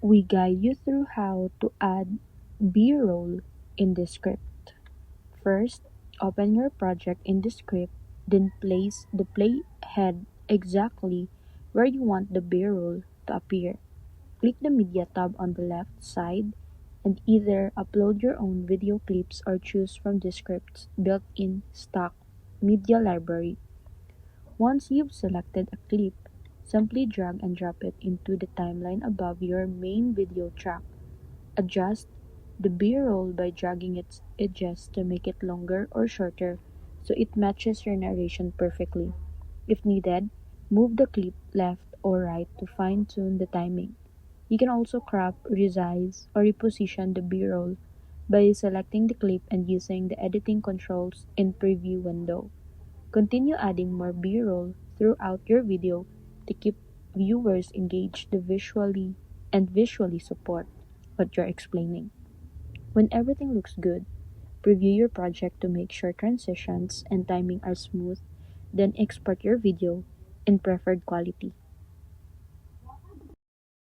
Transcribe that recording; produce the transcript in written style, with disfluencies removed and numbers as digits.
We guide you through how to add B-roll in Descript. First, open your project in Descript, then place the playhead exactly where you want the B-roll to appear. Click the Media tab on the left side and either upload your own video clips or choose from Descript's built-in stock media library. Once you've selected a clip, simply drag and drop it into the timeline above your main video track. Adjust the B-roll by dragging its edges to make it longer or shorter so it matches your narration perfectly. If needed, move the clip left or right to fine-tune the timing. You can also crop, resize, or reposition the B-roll by selecting the clip and using the editing controls in preview window. Continue adding more B-roll throughout your video to keep viewers engaged visually support what you're explaining. When everything looks good, preview your project to make sure transitions and timing are smooth, then export your video in preferred quality.